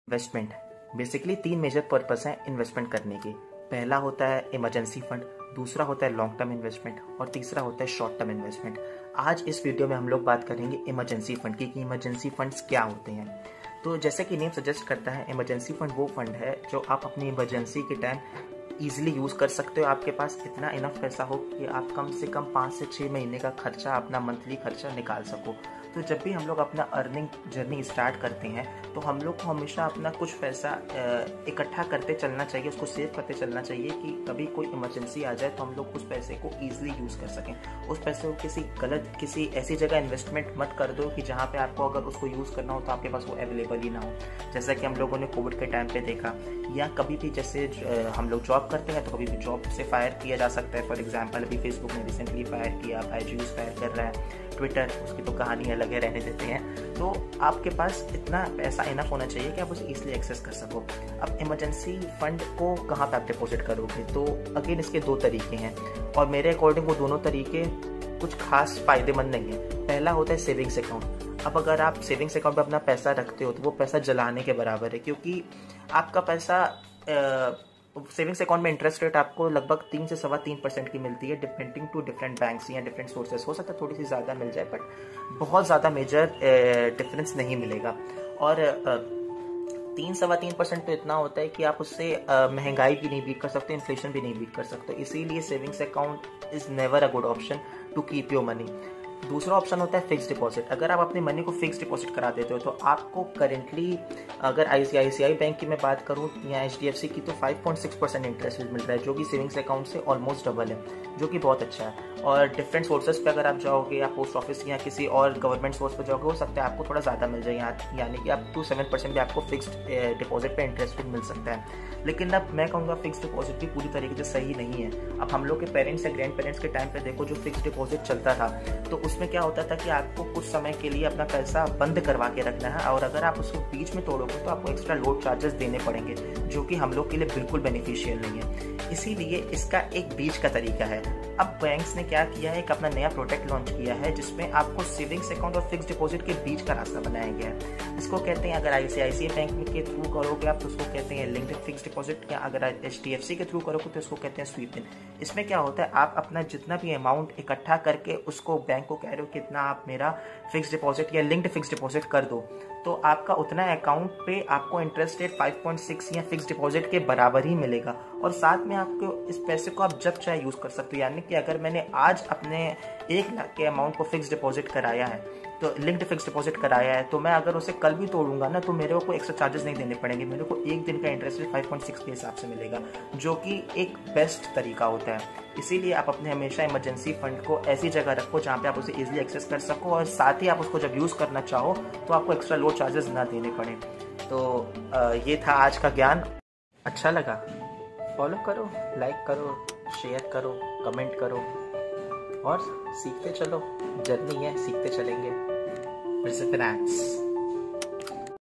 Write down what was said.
Investment basically तीन major purpose हैं investment करने के। पहला होता है इमरजेंसी फंड, दूसरा होता है लॉन्ग टर्म इन्वेस्टमेंट और तीसरा होता है शॉर्ट टर्म इन्वेस्टमेंट। आज इस वीडियो में हम लोग बात करेंगे इमरजेंसी फंड की कि इमरजेंसी फंड्स क्या होते हैं। तो जैसे कि नेम सजेस्ट करता है, इमरजेंसी फंड वो फंड है जो आप अपनी इमरजेंसी के टाइम ईजिली यूज़ कर सकते हो। आपके पास इतना इनफ पैसा हो कि आप कम से कम 5 से 6 महीने का खर्चा, अपना मंथली खर्चा निकाल सको। तो जब भी हम लोग अपना अर्निंग जर्नी स्टार्ट करते हैं तो हम लोग को हमेशा अपना कुछ पैसा इकट्ठा करते चलना चाहिए, उसको सेव करते चलना चाहिए कि कभी कोई इमरजेंसी आ जाए तो हम लोग उस पैसे को ईजिली यूज़ कर सकें। उस पैसे को किसी ऐसी जगह इन्वेस्टमेंट मत कर दो कि जहाँ पे आपको अगर उसको यूज़ करना हो तो आपके पास वो अवेलेबल ही ना हो। जैसा कि हम लोगों ने कोविड के टाइम पे देखा, या कभी भी जैसे हम लोग जॉब करते हैं तो कभी भी जॉब से फायर किया जा सकता है। फॉर एग्जांपल अभी फेसबुक ने रिसेंटली फायर किया, बायजूस फायर कर रहा है, ट्विटर, उसकी तो कहानी अलग है, रहने देते हैं। तो आपके पास इतना पैसा इनफ होना चाहिए कि आप उसे ईजिली एक्सेस कर सको। अब इमरजेंसी फंड को कहाँ पे आप डिपॉजिट करोगे, तो अगेन इसके दो तरीके हैं और मेरे अकॉर्डिंग वो दोनों तरीके कुछ खास फायदेमंद नहीं है। पहला होता है सेविंग्स अकाउंट। अब अगर आप सेविंग्स अकाउंट में अपना पैसा रखते हो तो वो पैसा जलाने के बराबर है, क्योंकि आपका पैसा सेविंग्स अकाउंट में इंटरेस्ट रेट आपको लगभग 3 से 3.25% की मिलती है, डिपेंडिंग टू डिफरेंट बैंक्स या डिफरेंट सोर्सेस। हो सकता है थोड़ी सी ज़्यादा मिल जाए, बट बहुत ज़्यादा मेजर डिफरेंस नहीं मिलेगा। और 3-3.25% तो इतना होता है कि आप उससे महंगाई भी नहीं बीट कर सकते, इन्फ्लेशन भी नहीं बीट कर सकते। इसीलिए savings account is never a good option to keep your money. दूसरा ऑप्शन होता है फिक्स डिपॉजिट। अगर आप अपनी मनी को फिक्स डिपॉजिट करा देते हो तो आपको करेंटली, अगर आईसीआईसीआई बैंक की मैं बात करूं या एचडीएफसी की, तो 5.6% इंटरेस्ट मिल रहा है, जो कि सेविंग्स अकाउंट से ऑलमोस्ट डबल है, जो कि बहुत अच्छा है। और डिफरेंट सोर्सेज पे अगर आप जाओगे या पोस्ट ऑफिस या किसी और गवर्नमेंट सोर्स पे जाओगे, हो सकता है आपको थोड़ा ज़्यादा मिल जाए, यानी कि अप टू 7% भी आपको फिक्स्ड डिपॉजिट पे इंटरेस्ट मिल सकता है। लेकिन अब मैं कहूँगा फिक्स डिपॉजिट भी पूरी तरीके से सही नहीं है। अब हम लोग के पेरेंट्स या ग्रैंड पेरेंट्स के टाइम पे देखो, जो फिक्स डिपॉजिट चलता था तो उसमें क्या होता था कि आपको कुछ समय के लिए अपना पैसा बंद करवा के रखना है, और अगर आप उसको बीच में तोड़ोगे तो आपको एक्स्ट्रा लोड चार्जेस देने पड़ेंगे, जो कि हम लोग के लिए बिल्कुल बेनिफिशियल नहीं है। इसीलिए इसका एक बीच का तरीका है। अब बैंक्स ने क्या किया है, एक अपना नया प्रोडक्ट लॉन्च किया है जिसमें आपको सेविंग्स अकाउंट और फिक्स डिपॉजिट के बीच का रास्ता बनाया गया है। इसको कहते हैं, अगर आईसीआईसीआई बैंक के थ्रू करोगे आप तो उसको कहते हैं लिंक्ड फिक्स डिपॉजिट, या अगर एचडीएफसी के थ्रू करोगे तो इसको कहते हैं स्वीप इन। इसमें क्या होता है, आप अपना जितना भी अमाउंट इकट्ठा करके उसको बैंक को कह रहे हो कितना आप मेरा फिक्स डिपॉजिट या लिंक्ड फिक्स डिपॉजिट कर दो, तो आपका उतना अकाउंट पे आपको इंटरेस्ट रेट 5.6 या फिक्स डिपॉजिट के बराबर ही मिलेगा। और साथ में आपको इस पैसे को आप जब चाहे यूज़ कर सकते हो। यानी कि अगर मैंने आज अपने 1 लाख के अमाउंट को फिक्स डिपॉजिट कराया है, तो लिंक्ड फिक्स डिपॉजिट कराया है, तो मैं अगर उसे कल भी तोड़ूंगा ना तो मेरे को एक्स्ट्रा चार्जेस नहीं देने पड़ेंगे। मेरे को एक दिन का इंटरेस्ट रेट 5.6 के हिसाब से मिलेगा, जो कि एक बेस्ट तरीका होता है। इसीलिए आप अपने हमेशा इमरजेंसी फंड को ऐसी जगह रखो जहाँ पे आप उसे इजीली एक्सेस कर सको, और साथ ही आप उसको जब यूज़ करना चाहो तो आपको एक्स्ट्रा लोड चार्जेस ना देने पड़े। तो ये था आज का ज्ञान। अच्छा लगा, फॉलो करो, लाइक करो, शेयर करो, कमेंट करो और सीखते चलो। जर्नी है, सीखते चलेंगे। फिर से फिनांस।